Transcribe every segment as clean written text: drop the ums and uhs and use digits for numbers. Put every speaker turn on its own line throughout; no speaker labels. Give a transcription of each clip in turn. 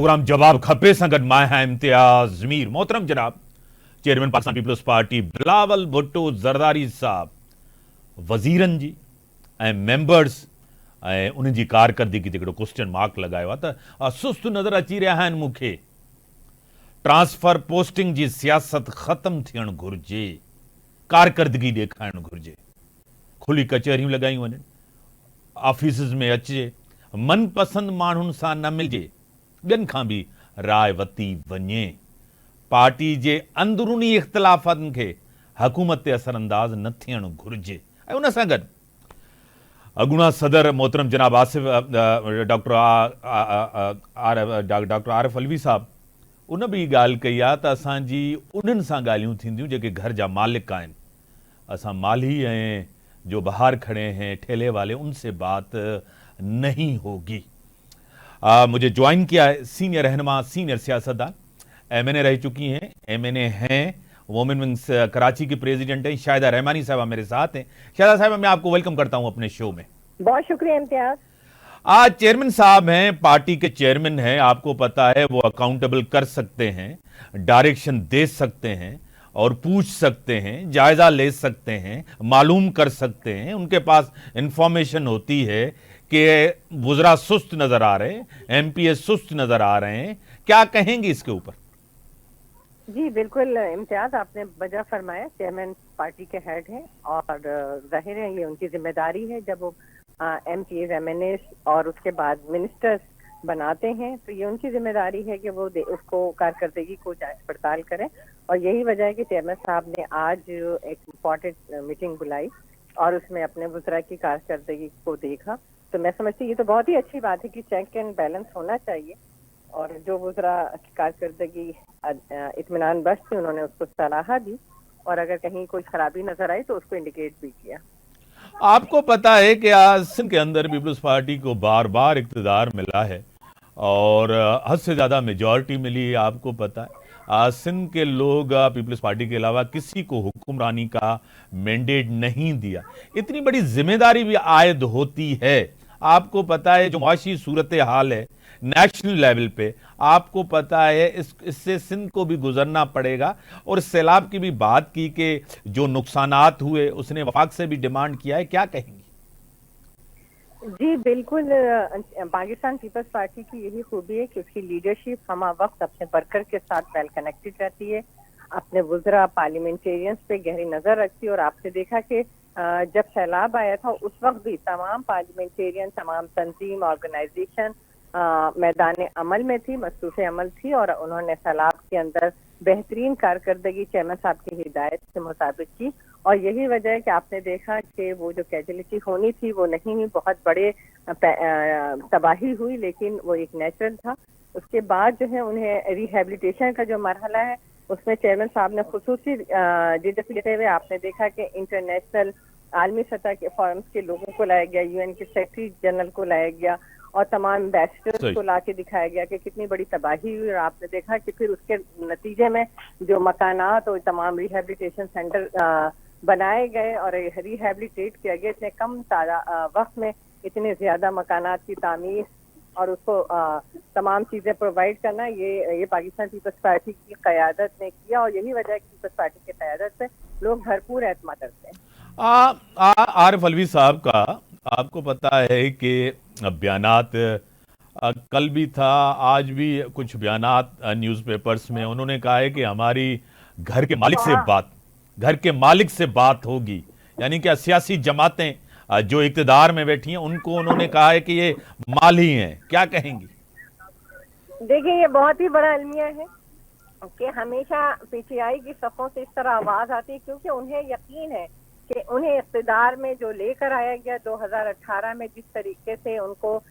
Programme जवाब खपे संगत मां है इम्तियाज मीर। मोहतरम जनाब चेयरमैन पाकिस्तान पीपल्स पार्टी बिलावल भुट्टो ज़रदारी साहब वज़ीरनि जी ऐं मेंबर्स ऐं उन्हनि जी कारकर्दगी ते हिकिड़ो क्वेश्चन मार्क लगायो आहे त सुस्त नज़र अची रहिया आहिनि मूंखे। ट्रांसफर पोस्टिंग जी सियासत ख़त्म थियणु घुरिजे, कारकर्दगी ॾेखारणु घुरिजे, खुली कचहरियूं लॻायूं वञनि, ऑफिसिस में अचे, मनपसंद माण्हुनि सां न मिलिजे, ॿियनि खां बि राय वरिती वञे, पार्टी जे अंदरूनी इख़्तिलाफ़नि खे हुकूमत ते असरअंदाज़ न थियणु घुरिजे। ऐं उन सां गॾु अॻूणा सदर मोहतरम जनाब आसिफ डॉक्टर आरिफ अलवी साहब उन बि ॻाल्हि कई आहे त असांजी उन्हनि सां ॻाल्हियूं थींदियूं जेके घर जा मालिक आहिनि। असां माली ऐं जो बाहर खड़े हैं ठेले वाले, उनसे बात नहीं होगी। मुझे ज्वाइन किया है सीनियर रहनुमा, सीनियर सियासतदान, MNA रह चुकी हैं, MNA हैं, वोमेन विंग्स कराची की प्रेसिडेंट हैं, शाहिदा रहमानी साहबा मेरे साथ हैं। शाहिदा साहबा, मैं आपको वेलकम करता हूं अपने शो में।
बहुत शुक्रिया इम्तियाज।
आज चेयरमैन साहब हैं, पार्टी के चेयरमैन हैं, आपको पता है वो अकाउंटेबल कर सकते हैं, डायरेक्शन दे सकते हैं और पूछ सकते हैं, जायजा ले सकते हैं, मालूम कर सकते हैं। उनके पास इंफॉर्मेशन होती है कि वुज़रा सुस्त नजर आ रहे हैं, MPS सुस्त नजर आ रहे हैं। क्या कहेंगे इसके ऊपर?
जी बिल्कुल इम्तियाज, आपने वजह फरमाया। चेयरमैन पार्टी के हेड हैं और जाहिर है ये उनकी जिम्मेदारी है। जब वो MPs, MNAs और उसके बाद मिनिस्टर्स बनाते हैं तो ये उनकी जिम्मेदारी है कि वो उसको कारकर्दगी को जांच पड़ताल करें। और यही वजह है कि चेयरमैन साहब ने आज एक इम्पॉर्टेंट मीटिंग बुलाई और उसमें अपने वुज़रा की कारकर्दगी को देखा। तो मैं समझती ये तो बहुत ही अच्छी बात है कि चेक एंड बैलेंस होना चाहिए और जो वुज़रा की कारकर्दगी इत्मीनान बख्श थी उन्होंने उसको सलाह दी और अगर कहीं कोई खराबी नजर आई तो उसको इंडिकेट भी किया।
आपको पता है कि आज सिंध के अंदर पीपल्स पार्टी को बार बार इक़्तिदार मिला है और हद से ज़्यादा मेजॉरिटी मिली है। आपको पता है आज सिंध के लोग पीपल्स पार्टी के अलावा किसी को हुक्मरानी का मैंडेट नहीं दिया। इतनी बड़ी जिम्मेदारी भी आयद होती है। आपको पता है जो मुआशी सूरत हाल है नेशनल लेवल पे, आपको पता है इससे सिंध को भी गुजरना पड़ेगा। और सैलाब की भी बात की कि जो नुकसानात हुए उसने वफाक से भी डिमांड किया है, क्या कहेंगी?
जी बिल्कुल, पाकिस्तान पीपल्स पार्टी की यही खूबी है कि उसकी लीडरशिप हमा वक्त अपने वर्कर के साथ वेल कनेक्टेड रहती है, अपने वुज़रा पार्लियामेंटेरियंस पे गहरी नजर रखती है। और आपने देखा कि जब सैलाब आया था उस वक्त भी तमाम पार्लियामेंटेरियन, तमाम तंजीम, ऑर्गेनाइजेशन मैदान अमल में थी, मसरूफ़ अमल थी और उन्होंने सैलाब के अंदर बेहतरीन कारकर्दगी चेयरमैन साहब की हिदायत के मुताबिक की। और यही वजह है कि आपने देखा कि वो जो कैजुअलिटी होनी थी वो नहीं हुई, बहुत बड़े तबाही हुई, लेकिन वो एक नेचुरल था। उसके बाद जो है उन्हें रिहेबिलिटेशन का जो मरहला है उसमें चेयरमैन साहब ने खुसूसी लीडरशिप लेते हुए आपने देखा कि इंटरनेशनल आलमी सतह के फॉरम्स के लोगों को लाया गया, UN के सेक्रेटरी जनरल को लाया गया और तमाम एम्बेसडर्स को लाके दिखाया गया कि कितनी बड़ी तबाही हुई। और आपने देखा कि फिर उसके नतीजे में जो मकानात और तमाम रिहेबिलिटेशन सेंटर बनाए गए और रिहेबिलिटेट किया गया। इतने कम वक्त में इतने ज्यादा मकानात की तामीर और उसको तमाम चीजें प्रोवाइड करना, ये पाकिस्तान पीपल्स पार्टी की क़यादत ने किया। और यही वजह है कि पीपल्स पार्टी की क़यादत से लोग भरपूर एतमाद करते हैं।
आरिफ अलवी साहब का आपको पता है कि बयानात कल भी था, आज भी कुछ बयानात न्यूज़पेपर्स में उन्होंने कहा है कि हमारी घर के मालिक से बात होगी। यानी कि सियासी जमातें जो इक़्तिदार में बैठी हैं उनको उन्होंने कहा है कि ये माली हैं। क्या कहेंगी?
देखिए ये बहुत ही बड़ा अलमिया है कि हमेशा PTI की सफ़ों से इस तरह आवाज आती है क्योंकि उन्हें यकीन है कि उन्हें इक़्तिदार में जो लेकर आया गया 2018 में, जिस तरीके से उनको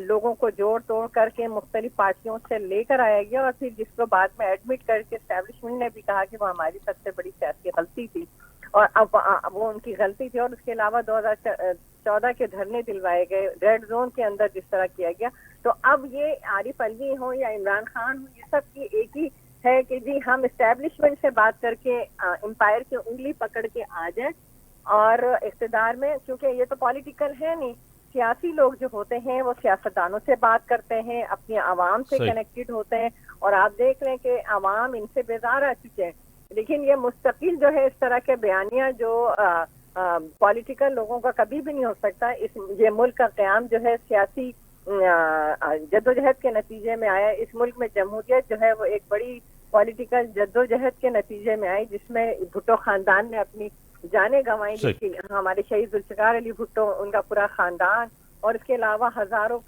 लोगों को जोड़ तोड़ करके मुख्तलिफ पार्टियों से लेकर आया गया और फिर जिसको बाद में एडमिट करके एस्टेब्लिशमेंट ने भी कहा कि वो हमारी सबसे बड़ी सियासी गलती थी और अब वो उनकी गलती थी। और उसके अलावा 2014 के धरने दिलवाए गए, रेड जोन के अंदर जिस तरह किया गया, तो अब ये आरिफ अलवी हो या इमरान खान हो, ये सब की एक ही है कि जी हम एस्टेब्लिशमेंट से बात करके एम्पायर की उंगली पकड़ के आ जाए और इक़्तिदार में, क्योंकि ये तो पॉलिटिकल है नहीं सियासी लोग जो होते हैं वो सियासतदानों से बात करते हैं, अपनी आवाम से
सही।
कनेक्टेड होते हैं, और आप देख रहे हैं कि आवाम इनसे बेजार आ चुके हैं। लेकिन ये मुस्तकिल जो है इस तरह के बयानियां जो पॉलिटिकल लोगों का कभी भी नहीं हो सकता। ये मुल्क का क़याम जो है सियासी जद्दोजहद के नतीजे में आया। इस मुल्क में जमहूरियत जो है वो एक बड़ी पॉलिटिकल जद्दोजहद के नतीजे में आई, जिसमें भुट्टो खानदान ने अपनी जाने गंवाई, जिसकी हमारे शहीद जुल्फ़िकार अली भुट्टो, उनका पूरा खानदान, और इसके अलावा हजारों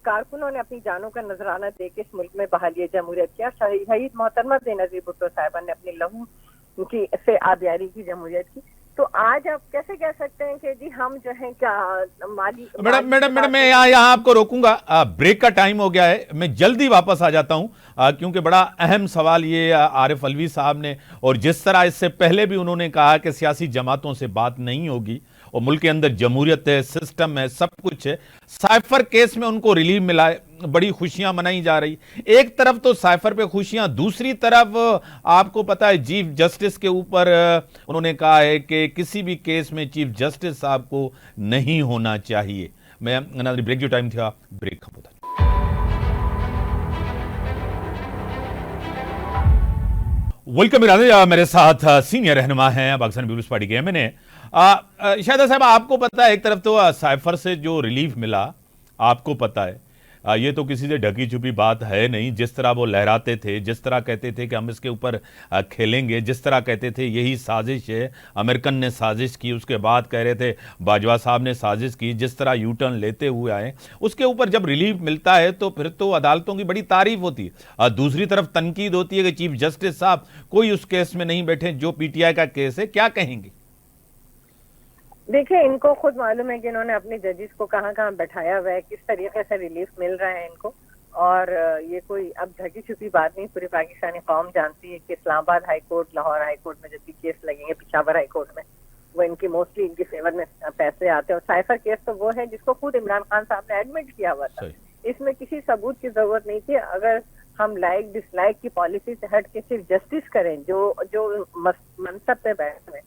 कारकुनों ने अपनी जानों का नजराना दे के इस मुल्क में बहाली जमहूरियत किया। शहीद मोहतरमा बेनज़ीर भुट्टो साहिबा ने अपनी लहू की से आबियारी की जमहूरियत की। तो आज आप कैसे कह सकते हैं कि जी हम जो है क्या
मैडम मैं यहाँ आपको रोकूंगा, ब्रेक का टाइम हो गया है, मैं जल्दी वापस आ जाता हूँ, क्योंकि बड़ा अहम सवाल ये आरिफ अलवी साहब ने, और जिस तरह इससे पहले भी उन्होंने कहा कि सियासी जमातों से बात नहीं होगी और मुल्क के अंदर जमहूरियत है, सिस्टम है, सब कुछ है। साइफर केस में उनको रिलीफ मिला है, बड़ी खुशियां मनाई जा रही। एक तरफ तो साइफर पे खुशियां, दूसरी तरफ आपको पता है चीफ जस्टिस के ऊपर उन्होंने कहा है कि किसी भी केस में चीफ जस्टिस साहब को नहीं होना चाहिए। मैं ब्रेक जो टाइम था ब्रेक खत्म होता। वेलकम इरादे, मेरे साथ सीनियर रहनुमा हैं पाकिस्तान पीपल्स पार्टी के एमएनए शाहिदा साहब। आपको पता है एक तरफ तो साइफर से जो रिलीफ मिला, आपको पता है ये तो किसी से ढकी छुपी बात है नहीं। जिस तरह वो लहराते थे, जिस तरह कहते थे कि हम इसके ऊपर खेलेंगे, जिस तरह कहते थे यही साजिश है, अमेरिकन ने साजिश की, उसके बाद कह रहे थे बाजवा साहब ने साजिश की, जिस तरह यू टर्न लेते हुए आए, उसके ऊपर जब रिलीफ मिलता है तो फिर तो अदालतों की बड़ी तारीफ होती है। दूसरी तरफ तनकीद होती है कि चीफ जस्टिस साहब कोई उस केस में नहीं बैठे जो पीटीआई का केस है। क्या कहेंगे?
देखिए, इनको खुद मालूम है कि इन्होंने अपने जजेस को कहाँ कहाँ बैठाया हुआ है, किस तरीके से रिलीफ मिल रहा है इनको। और ये कोई अब ढकी छुपी बात नहीं, पूरी पाकिस्तानी कौम जानती है कि Islamabad high court, Lahore high court में जब भी केस लगेंगे, पिशावर हाई कोर्ट में, वो इनकी मोस्टली इनके फेवर में पैसे आते हैं। और साइफर केस तो वो है जिसको खुद इमरान खान साहब ने एडमिट किया हुआ था। इसमें किसी सबूत की जरूरत नहीं थी। अगर हम लाइक डिसलाइक की पॉलिसी से हट के सिर्फ जस्टिस करें जो मनसब पे बैठे हुए,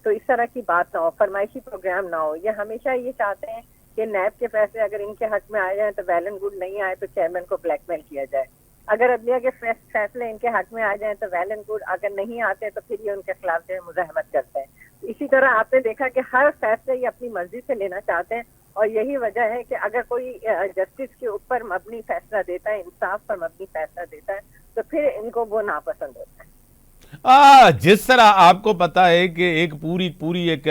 तो इस तरह की बात ना हो, फरमाइशी प्रोग्राम ना हो। ये हमेशा ये चाहते हैं कि नैब के पैसे अगर इनके हक में आ जाए तो वेल एंड गुड, नहीं आए तो चेयरमैन को ब्लैकमेल किया जाए। अगर अदलिया के फैसले इनके हक में आ जाए तो वेल एंड गुड, अगर नहीं आते तो फिर ये उनके खिलाफ जो है मुजाहमत करते हैं। इसी तरह आपने देखा कि हर फैसले ये अपनी मर्जी से लेना चाहते हैं, और यही वजह है कि अगर कोई जस्टिस के ऊपर मबनी फैसला देता है, इंसाफ पर मबनी फैसला देता है, तो फिर इनको वो नापसंद होता है।
जिस तरह आपको पता है कि एक पूरी एक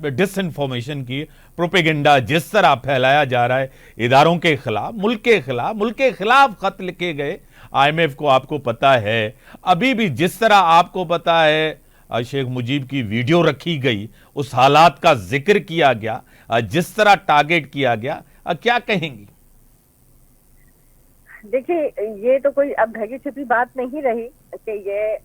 डिसइंफॉर्मेशन की प्रोपेगेंडा जिस तरह फैलाया जा रहा है इदारों के खिलाफ, मुल्क के खिलाफ खत लिखे गए आईएमएफ को, आपको पता है। अभी भी जिस तरह आपको पता है शेख मुजीब की वीडियो रखी गई, उस हालात का जिक्र किया गया, जिस तरह टारगेट किया गया, क्या कहेंगी?
देखिए, ये तो कोई अब ढकी छुपी बात नहीं रही कि ये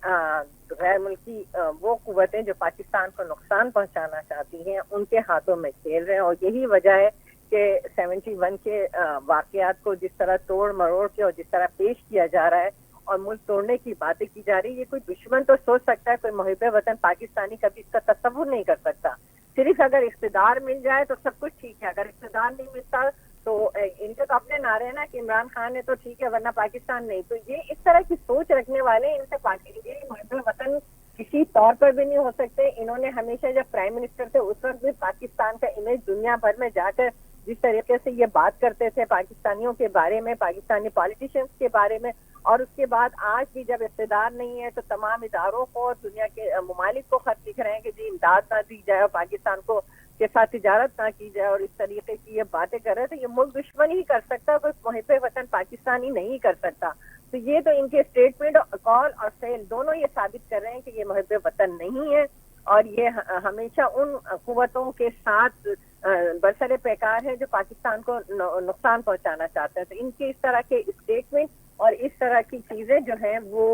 गैर मुल्की वो कुव्वतें जो पाकिस्तान को नुकसान पहुंचाना चाहती हैं उनके हाथों में खेल रहे हैं। और यही वजह है कि 71 के वाकयात को जिस तरह तोड़ मरोड़ के और जिस तरह पेश किया जा रहा है और मुल्क तोड़ने की बातें की जा रही है। ये कोई दुश्मन तो सोच सकता है, कोई मुहिब वतन पाकिस्तानी कभी इसका तस्वुर नहीं कर सकता। सिर्फ अगर इख्तिदार मिल जाए तो सब कुछ ठीक है, अगर इख्तिदार नहीं मिलता तो इनके तो अपने नारे हैं ना कि इमरान खान है तो ठीक है वरना पाकिस्तान नहीं। तो ये इस तरह की सोच रखने वाले इनसे मुहिब वतन किसी तौर पर भी नहीं हो सकते। इन्होंने हमेशा जब प्राइम मिनिस्टर थे उस वक्त भी पाकिस्तान का इमेज दुनिया भर में जाकर जिस तरीके से ये बात करते थे पाकिस्तानियों के बारे में, पाकिस्तानी पॉलिटिशियंस के बारे में, और उसके बाद आज भी जब इख्तिदार नहीं है तो तमाम इदारों को, दुनिया के ममालिक को खत लिख रहे हैं कि जी इमदाद ना दी जाए और पाकिस्तान को के साथ तिजारत ना की जाए, और इस तरीके की ये बातें कर रहे थे। ये मुल्क दुश्मन ही कर सकता, कोई मुहिब वतन पाकिस्तानी नहीं कर सकता। तो ये तो इनके स्टेटमेंट, कॉल और फेल दोनों ये साबित कर रहे हैं कि ये मुहिब वतन नहीं है, और ये हमेशा उन कुव्वतों के साथ बरसरे पैकार है जो पाकिस्तान को नुकसान पहुंचाना चाहते हैं। तो इनके इस तरह के स्टेटमेंट और इस तरह की चीजें जो हैं वो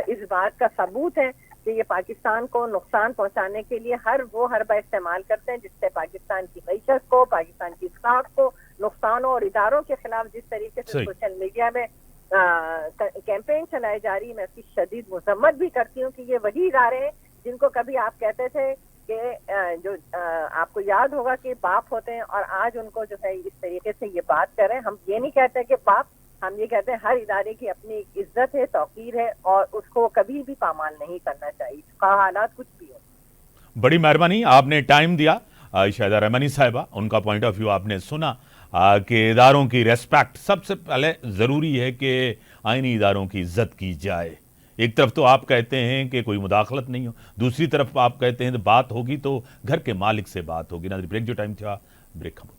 इस बात का सबूत है कि ये पाकिस्तान को नुकसान पहुंचाने के लिए हर हरबा इस्तेमाल करते हैं, जिससे पाकिस्तान की मईशत को, पाकिस्तान की साख को नुकसान हो। और इदारों के खिलाफ जिस तरीके से सोशल मीडिया में कैंपेन चलाई जा रही है, मैं उसकी शदीद मजम्मत भी करती हूँ कि ये वही इदारे हैं जिनको कभी आप कहते थे कि जो आपको याद होगा कि बाप होते हैं और आज उनको जो है इस तरीके से ये बात कर रहे हैं। हम ये नहीं कहते कि बाप, हम ये कहते हैं हर इदारे की अपनी इज्जत है, तौकीर है और उसको कभी भी पामाल नहीं करना चाहिए, हालात कुछ भी हो।
बड़ी मेहरबानी, आपने टाइम दिया। शाहिदा रहमानी साहिबा, उनका पॉइंट ऑफ व्यू आपने सुना कि इदारों की रेस्पेक्ट सबसे पहले ज़रूरी है कि आईनी इदारों की इज्जत की जाए। एक तरफ तो आप कहते हैं कि कोई मुदाखलत नहीं हो, दूसरी तरफ आप कहते हैं तो बात होगी तो घर के मालिक से बात होगी ना। ब्रेक जो टाइम था, ब्रेक खत्म।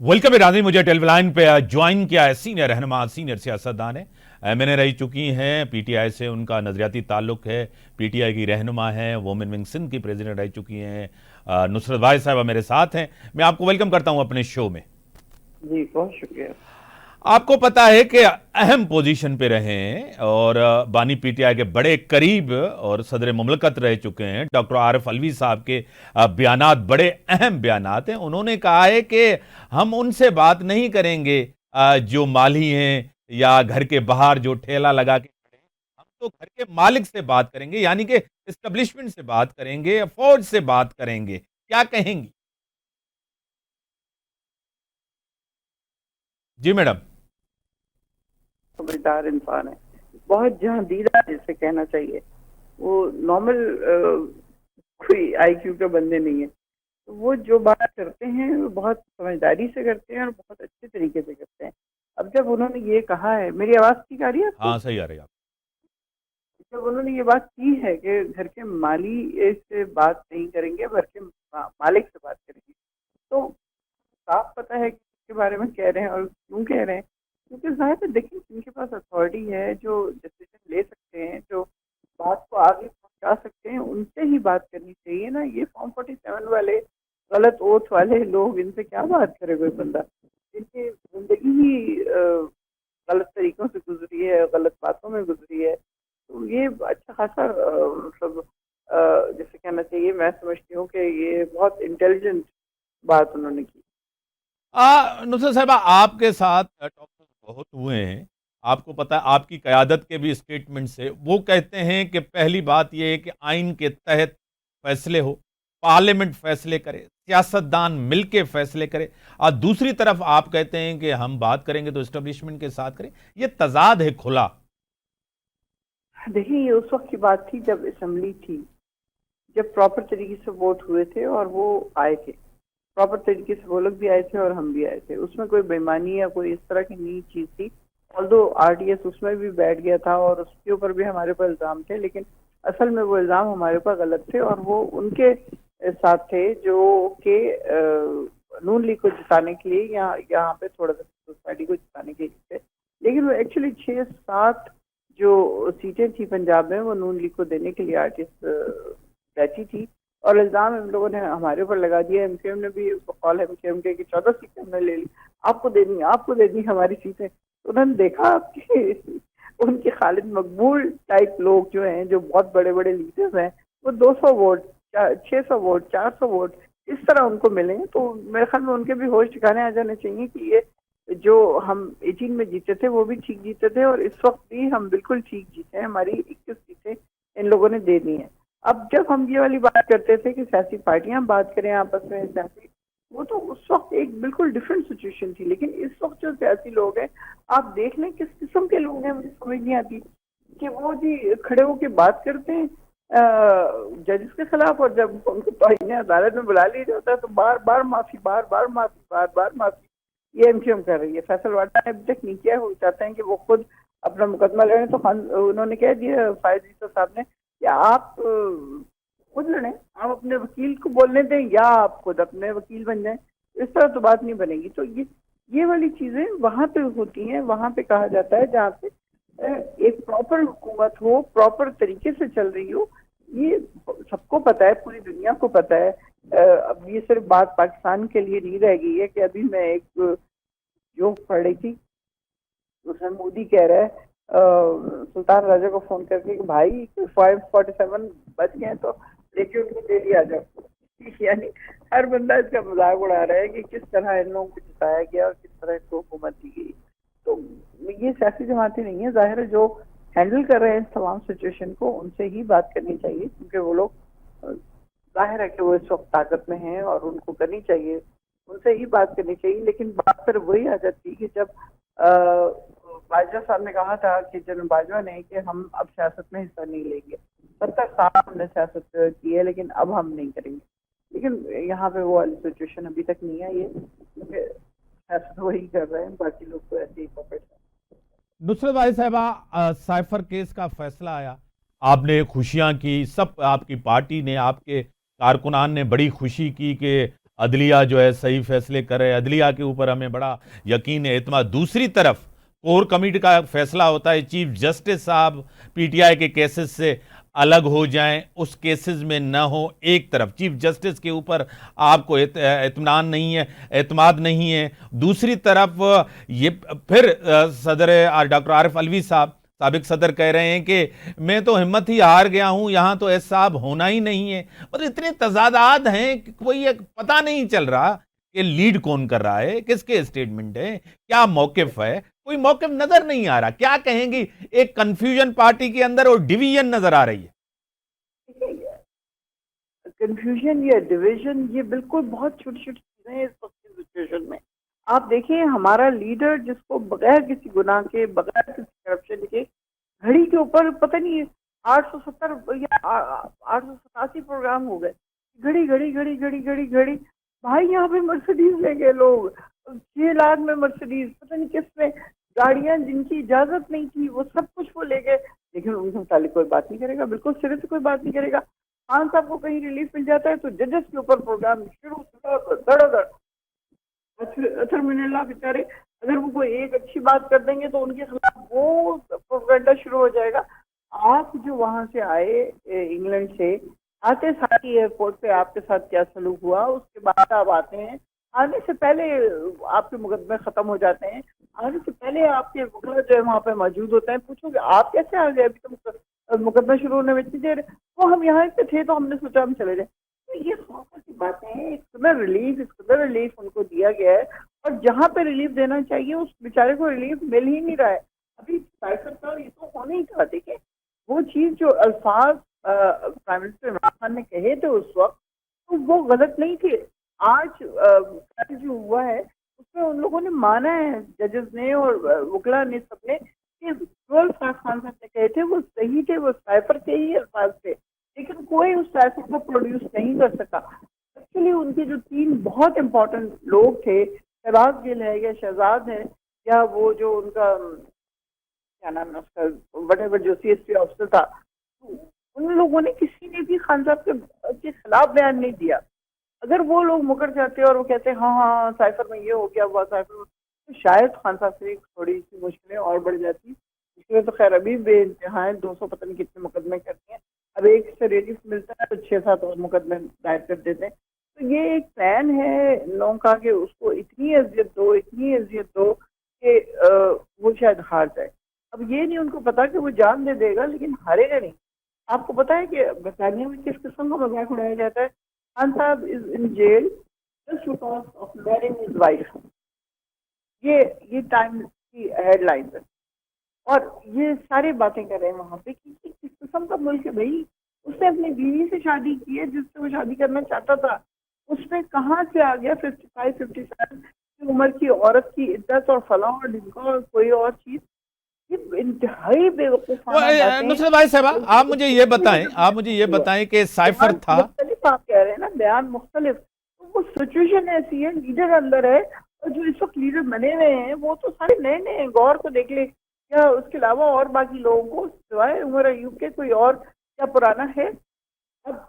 वेलकम है रानी, मुझे टेलीविजन पे ज्वाइन किया है सीनियर रहनुमा, सीनियर सियासतदान है, मैंने रही चुकी हैं पीटीआई से, उनका नजरियाती ताल्लुक है, पीटीआई की रहनुमा है, वोमेन विंग सिंध की प्रेसिडेंट रह चुकी हैं, नुसरत भाई साहबा मेरे साथ हैं। मैं आपको वेलकम करता हूं अपने शो में।
जी बहुत शुक्रिया।
आपको पता है कि अहम पोजीशन पे रहे हैं और बानी पीटीआई के बड़े करीब और सदर मुमलकत रह चुके हैं। डॉक्टर आरिफ अलवी साहब के बयानात बड़े अहम बयानात हैं। उन्होंने कहा है कि हम उनसे बात नहीं करेंगे जो माली हैं या घर के बाहर जो ठेला लगा के खड़े हैं, हम तो घर के मालिक से बात करेंगे, यानी कि एस्टेब्लिशमेंट से बात करेंगे, फौज से बात करेंगे। क्या कहेंगी? जी मैडम।
समझदार इंसान है, बहुत जहांदीदा जिसे कहना चाहिए। वो नॉर्मल कोई आईक्यू के बंदे नहीं है। तो वो जो बात करते हैं वो बहुत समझदारी से करते हैं और बहुत अच्छे तरीके से करते हैं। अब जब उन्होंने ये कहा है, मेरी आवाज ठीक आ रही है आपको?
हाँ सही आ रही है आप।
जब उन्होंने ये बात की है कि घर के माली से बात नहीं करेंगे, घर के मालिक से बात करेंगे, तो साफ पता है कि इसके बारे में कह रहे हैं और क्यों कह रहे हैं। क्योंकि जाहिर है, देखिए जिनके पास अथॉरिटी है, जो डिसीजन ले सकते हैं, जो बात को आगे पहुंचा सकते हैं, उनसे ही बात करनी चाहिए ना। ये फॉर्म 47 वाले गलत ओथ वाले लोग, इनसे क्या बात करे कोई बंदा? इनकी जिंदगी ही गलत तरीकों से गुजरी है, गलत बातों में गुजरी है। तो ये अच्छा खासा मतलब जैसे कहना चाहिए, मैं समझती हूँ कि ये बहुत इंटेलिजेंट बात उन्होंने की।
नुसरत साहबा, आपके साथ टॉक्स बहुत हुए हैं, आपको पता है, आपकी क़यादत के भी स्टेटमेंट से वो कहते हैं कि पहली बात यह है कि आइन के तहत फैसले हो, पार्लियामेंट फैसले करे, सियासतदान मिलके फैसले करे, और दूसरी तरफ आप कहते हैं कि हम बात करेंगे तो एस्टेब्लिशमेंट के साथ करें। ये तजाद है खुला।
देखिए, ये उस वक्त की बात थी जब असेंबली थी, जब प्रॉपर तरीके से वोट हुए थे और वो आए थे। प्रॉपर तरीके से वो लोग भी आए थे और हम भी आए थे। उसमें कोई बेईमानी या कोई इस तरह की नई चीज थी। ऑल्दो आरटीएस उसमें भी बैठ गया था और उसके ऊपर भी हमारे ऊपर इल्जाम थे, लेकिन असल में वो इल्जाम हमारे ऊपर गलत थे और वो उनके साथ थे जो कि नून लीग को जिताने के लिए या यहाँ पे थोड़ा सा सोसाइटी को जिताने के लिए थे। लेकिन वो एक्चुअली 6-7 जो सीटें थी पंजाब में, वो नून लीग को देने के लिए आरटीएस बैठी थी। और इल्जाम इन लोगों ने हमारे ऊपर लगा दिया। एमकेएम ने भी कॉल एमकेएम के कि 14 सीटें हमने ले ली, आपको देनी हमारी सीटें। तो उन्होंने देखा कि उनके खालिद मकबूल टाइप लोग जो हैं, जो बहुत बड़े बड़े लीडर्स हैं, वो 200 वोट, 600 वोट, 400 वोट इस तरह उनको मिले। तो मेरे ख्याल में उनके भी होश ठिकाने आ जाने चाहिए कि ये जो हम 18 में जीते थे वो भी ठीक जीते थे और इस वक्त भी हम बिल्कुल ठीक जीते हैं। हमारी 21 सीटें इन लोगों ने दे दी हैं। अब जब हम ये वाली बात करते थे कि सियासी पार्टियां बात करें आपस में सियासी, वो तो उस वक्त एक बिल्कुल डिफरेंट सिचुएशन थी। लेकिन इस वक्त जो सियासी लोग हैं, आप देख लें किस किस्म के लोग हैं। मुझे समझ नहीं आती कि वो जी खड़े होकर बात करते हैं जजेस के खिलाफ, और जब उनको तौहीन अदालत में बुला लिया जाता है तो बार बार माफी, बार बार माफी, बार बार माफी। ये एमक्यूएम कर रही है। फैसल वाडा ने अभी तक नहीं किया है। वो चाहते हैं कि वो खुद अपना मुकदमा लड़ें। तो उन्होंने कह दिया फायद ईसा साहब ने कि आप खुद लड़ें, आप अपने वकील को बोलने दें या आप खुद अपने वकील बन जाएं। इस तरह तो बात नहीं बनेगी। तो ये वाली चीजें वहां पे होती हैं, वहां पे कहा जाता है जहाँ पे एक प्रॉपर हुकूमत हो, प्रॉपर तरीके से चल रही हो। ये सबको पता है, पूरी दुनिया को पता है। अब ये सिर्फ बात पाकिस्तान के लिए नहीं रह गई है कि अभी मैं एक जोक पढ़ रही थी, उसमें मोदी कह रहा है सुल्तान राजा को फोन करके कि भाई 547 बच गए तो लेके उनको दे दिया जाओ। यानी हर बंदा इसका मजाक उड़ा रहा है कि किस तरह इन लोगों को जिताया गया और किस तरह इनको हुकूमत दी गई। तो ये सियासी जमातें नहीं है, जाहिर है जो हैंडल कर रहे हैं इस तमाम सिचुएशन को उनसे ही बात करनी चाहिए, क्योंकि वो लोग जाहिर है कि वो इस वक्त ताकत में हैं और उनको करनी चाहिए, उनसे ही बात करनी चाहिए। लेकिन बात फिर वही आ जाती है कि जब बाजवा साहब ने कहा था कि जनरल बाजवा ने कि हम अब सियासत में हिस्सा नहीं लेंगे, 70 साल हमने सियासत की है लेकिन अब हम नहीं करेंगे। लेकिन यहाँ पे वो वाली सिचुएशन अभी तक नहीं आई है, क्योंकि सियासत वही कर रहे हैं, बाकी लोग तो ऐसे ही पकड़ हैं।
नुसरत भाई साहबा, साइफर केस का फैसला आया, आपने खुशियां की, सब आपकी पार्टी ने, आपके कारकुनान ने बड़ी खुशी की कि अदलिया जो है सही फैसले करे, अदलिया के ऊपर हमें बड़ा यकीन है, एतमाद। दूसरी तरफ कोर कमेटी का फैसला होता है, चीफ जस्टिस साहब पीटीआई के केसेस से अलग हो जाएं, उस केसेस में न हो। एक तरफ चीफ जस्टिस के ऊपर आपको इत्मीनान नहीं है, एतमाद नहीं है, दूसरी तरफ ये फिर सदर डॉक्टर आरिफ अलवी साहब, साबिक सदर, कह रहे हैं कि मैं तो हिम्मत ही हार गया हूं, यहां तो एस साहब होना ही नहीं है। मतलब इतने तजादात हैं कि कोई एक पता नहीं चल रहा कि लीड कौन कर रहा है, किसके स्टेटमेंट है, क्या मौकिफ है, कोई मौकिफ नजर नहीं आ रहा। क्या कहेंगी, एक कंफ्यूजन पार्टी के अंदर और डिवीजन नजर आ रही है।
कंफ्यूजन या डिवीजन ये बिल्कुल बहुत छोटी छोटी चीजें हैं इस वक्त की सिचुएशन में। आप देखिए हमारा लीडर जिसको बगैर किसी गुनाह के, बगैर किसी करप्शन के, घड़ी के ऊपर पता नहीं 870 या 887 प्रोग्राम हो गए, घड़ी घड़ी घड़ी घड़ी घड़ी घड़ी। भाई यहाँ पे मर्सिडीज ले गए लोग, 6 लाख में मर्सिडीज, पता नहीं किस में गाड़ियां जिनकी इजाजत नहीं थी, वो सब कुछ वो ले गए। लेकिन उनके मुतालिक कोई बात नहीं करेगा, बिल्कुल सिरे से कोई बात नहीं करेगा। खान साहब को कहीं रिलीफ मिल जाता है तो जजेस के ऊपर प्रोग्राम शुरू, धड़ाधड़। अतर मिनल्ला बेचारे अगर वो कोई एक अच्छी बात कर देंगे तो उनके खिलाफ वो प्रोपेगेंडा शुरू हो जाएगा। आप जो वहां से आए इंग्लैंड से, आते साथ ही एयरपोर्ट पे आपके साथ क्या सलूक हुआ, उसके बाद आप आते हैं, आने से पहले आपके मुकदमे खत्म हो जाते हैं, आने से पहले आपके वकील जो है वहाँ पे मौजूद होते हैं, पूछोगे आप कैसे आ गए, अभी तो मुकदमा शुरू होने में इतनी देर, वो हम यहाँ पे थे तो हमने सोचा हम चले जाए। तो ये खौफ की बातें हैं। इस कदर रिलीफ उनको दिया गया है, और जहाँ पे रिलीफ देना चाहिए उस बेचारे को रिलीफ मिल ही नहीं रहा है। अभी साइफर का ये तो होने ही था। देखिए वो चीज जो अल्फाज प्राइम मिनिस्टर इमरान खान ने कहे थे उस वक्त, तो वो गलत नहीं थे। आज जो हुआ है उसमें उन लोगों ने माना है, जजेस ने और वकला ने, सबने, कि जो अल्फाज खान साहब ने कहे थे वो सही थे, वो साइफर के ही अल्फाज थे, लेकिन कोई उस साइफर को प्रोड्यूस नहीं कर सका। एक्चुअली उनके जो 3 बहुत इंपॉर्टेंट लोग थे, शहबाज गिल है या शहजाद है, या वो जो उनका क्या नाम है उसका, वटेवर जो CSP ऑफिसर था, उन लोगों ने किसी ने भी खान साहब के खिलाफ बयान नहीं दिया। अगर वो लोग मुकर जाते और वो कहते हाँ हाँ साइफर में ये हो गया हुआ साइफर में, तो शायद खान साहब से थोड़ी सी मुश्किलें और बढ़ जाती। मुश्किलें तो खैर अभी बेइंतहा हैं, 200 पता नहीं कितने मुकदमे करते हैं, अब एक से रिलीफ मिलता है तो 6-7 और मुकदमे दायर कर देते हैं। तो ये एक प्लान है लोगों का कि उसको इतनी अजियत दो कि वो शायद हार जाए। अब ये नहीं उनको पता कि वो जान दे देगा लेकिन हारेगा नहीं। आपको पता है कि बरतानिया में किस किस्म का मजाक उड़ाया जाता है, खान साहब is in jail just because of marrying his wife. ये टाइम की हेडलाइन है, और ये सारी बातें कर रहे हैं वहाँ पे कि किस किस्म का मुल्क है भाई। उसने अपनी बीवी से शादी की है जिससे वो शादी करना चाहता था, उसमें कहाँ से आ गया 55-57 की उम्र की औरत की इज्जत और फलाह और ढिमका और कोई और चीज। ये इंतहाई बेवकूफाना बातें हैं।
नुसरत भाई साहब, आप मुझे ये बताएं कि साइफर था,
मुख्तलिफ आप कह रहे हैं ना, बयान मुख्तलिफ, तो वो सिचुएशन ऐसी है, लीडर अंदर है, और जो इस वक्त लीडर बने हुए हैं वो तो सारे नए नए हैं। गौर को देख ले, क्या उसके अलावा और बाकी लोगों को सिवाय उमर अयूब के कोई और क्या पुराना है। अब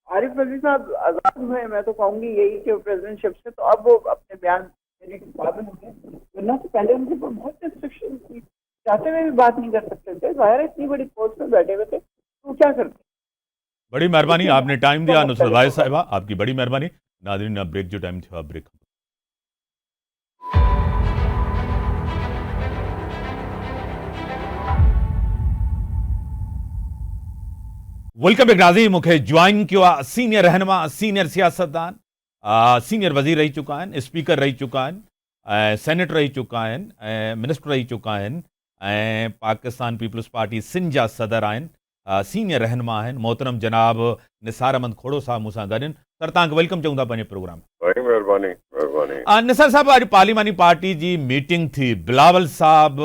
आरिफ अलवी साहब आजाद हुए, मैं तो कहूँगी यही कि प्रेसिडेंटशिप से, तो अब वो अपने बयान देने के काबिल हो गए, वरना तो पहले उनके ऊपर बहुत रिस्ट्रिक्शन थी, चाहते हुए भी बात नहीं कर सकते थे। जाहिर है इतनी बड़ी पोस्ट में बैठे हुए थे तो क्या करते।
बड़ी मेहरबानी, आपने टाइम दिया नुसरत भाई साहिबा, आपकी बड़ी मेहरबानी। नाज़रीन, अब ब्रेक जो टाइम था ब्रेक। वेलकम बैक नाज़रीन। मूंखे ज्वाइन किया सीनियर रहनुमा, सीनियर सियासतदान, सीनियर वज़ीर रही चुका आहिनि, स्पीकर रही चुका आहिनि, सेनेटर रही चुका आहिनि, मिनिस्टर रही चुका आहिनि, पाकिस्तान पीपल्स पार्टी सिंध जा सदर आहिनि, सीनियर रहनुमा आहिनि। मोहतरम जनाब निसार अहमद खोड़ो साहब मूंसां गॾु आहिनि। सर, तव्हांखे वेलकम चऊं था पंहिंजे प्रोग्राम।
महिरबानी महिरबानी।
निसार साहब, अॼु पार्लिमानी पार्टी जी मीटिंग थी। बिलावल साहब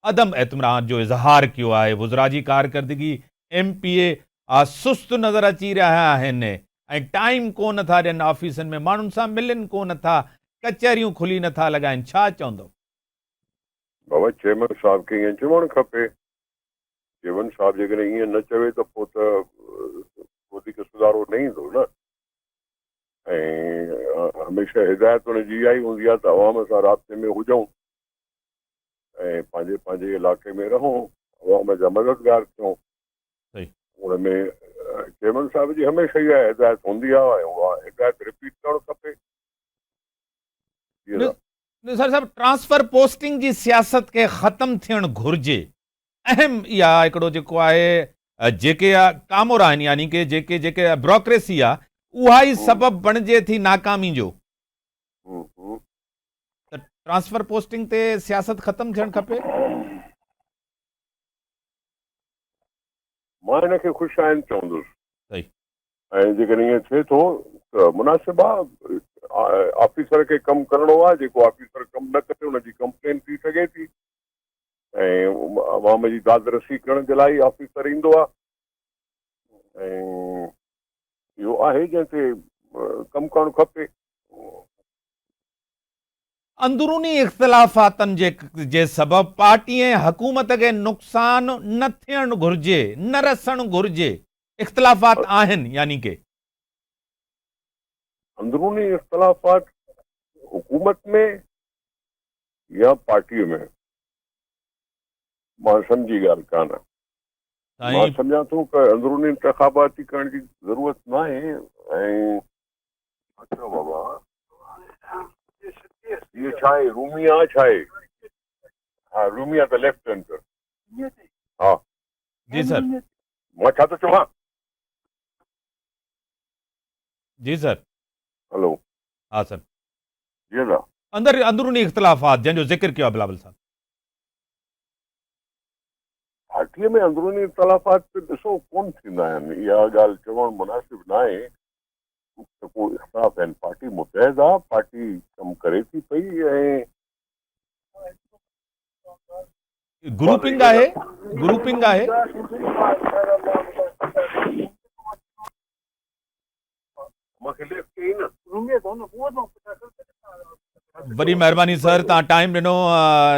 अदम एतमाद जो इज़हार कियो आहे। वुज़रा जी कारकर्दगी MPA सुस्त नज़र अची रहिया आहिनि ऐं टाइम कोन था ॾियनि ऑफिसनि में, माण्हुनि सां मिलनि कोन था, कचहरियूं खुली नथा लॻाइनि। छा चवंदो?
बाबा, चेयरमैन साहब खे ईअं चवणु खपे। चेयरमैन साहब जेकॾहिं ईअं न चवे त पोइ त वधीक सुधारो न ईंदो न। ऐं हमेशह हिदायत हुनजी इहा ई हूंदी आहे त अवाम सां राब्ते में हुजूं ऐं पंहिंजे पंहिंजे इलाइक़े में रहूं, अवाम जा मददगार थियूं। हुन में चेयरमैन साहब जी हमेशह इहा हिदायत हूंदी आहे ऐं उहा हिदायत रिपीट करणु खपे।
निसार साहब, ट्रांसफर पोस्टिंग जी सियासत खे ख़त्म थियणु घुरिजे। अहम इहा हिकिड़ो जेको आहे जेके कामोर आहिनि, यानी कि जेके जेके ब्यूरोक्रेसी आहे, उहा ई सबबु बणिजे थी नाकामी जो। त ट्रांसफर पोस्टिंग ते सियासत ख़त्म थियणु खपे।
मां हिनखे ख़ुशि आहिनि चवंदुसि। ऐं जेकॾहिं ईअं थिए थो त मुनासिबु आहे। ऑफिसर खे कमु करिणो आहे, जेको ऑफिसर कमु न करे हुनजी कंप्लेन थी सघे थी ऐं अवाम जी दादरसी करण जे लाइ ऑफिसर ईंदो आहे। ऐं इहो आहे जंहिं ते कमु करणु खपे।
अंदरूनी इख़्तिलाफ़ातनि जे सबबु पार्टी ऐं हुकूमत खे नुक़सान न थियणु घुरिजे, न रसणु घुरिजे। इख़्तिलाफ़ात आहिनि, यानी कि
अंदरूनी इख़्तिलाफ़ात हुकूमत में या पार्टीअ में, मां सम्झी ॻाल्हि कान। मां सम्झां थो कि अंदरूनी इंतख़ाबाती करण जी ज़रूरत न आहे। ऐं अच्छा बाबा, इहे छा आहे? रूमिया छा आहे? हा, रूमिया त लेफ्ट हैंड। हा
जी सर।
मां छा थो चवां?
जी सर।
हेलो।
हाँ सर।
जी ना।
अंदरूनी इख़्तिलाफ़ात जंहिंजो ज़िक्र कयो आहे बिलावल साहब।
पार्टीअ में अंदरूनी इख़्तिलाफ़ात ॾिसो कोन थींदा आहिनि। इहा ॻाल्हि चवणु मुनासिबु न आहे त को इख़्तिलाफ़ आहिनि। पार्टी मुतहद आहे, पार्टी कमु करे थी पई ऐं
ग्रुपिंग आहे, ग्रुपिंग आहे। बड़ी मेहरबानी सर, तव्हां टाइम ॾिनो।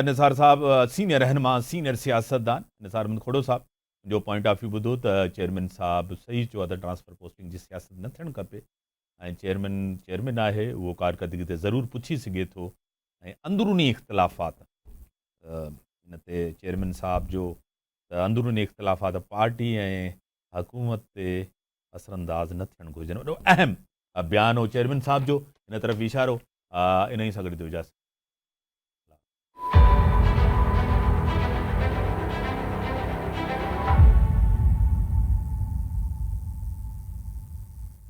निसार साहब सीनियर रहनुमा, सीनियर सियासतदान निसार अहमद खोड़ो साहब जो पॉइंट ऑफ व्यू ॿुधो त चेयरमैन साहब सही चयो आहे त ट्रांसफर पोस्टिंग जी सियासत न थियणु खपे ऐं चेयरमैन आहे, उहो कारकर्दगी ते ज़रूरु पुछी सघे थो। ऐं अंदरूनी इख़्तिलाफ़ात हिन ते चेयरमैन साहब जो त अंदरूनी इख़्तिलाफ़ात पार्टी ऐं हुकूमत ते असरअंदाज़ न थियणु घुरिजनि। वॾो अहम बयानु हो चेयरमैन साहब जो, हिन तरफ़ इशारो। इन ई सां गॾु इजाज़त।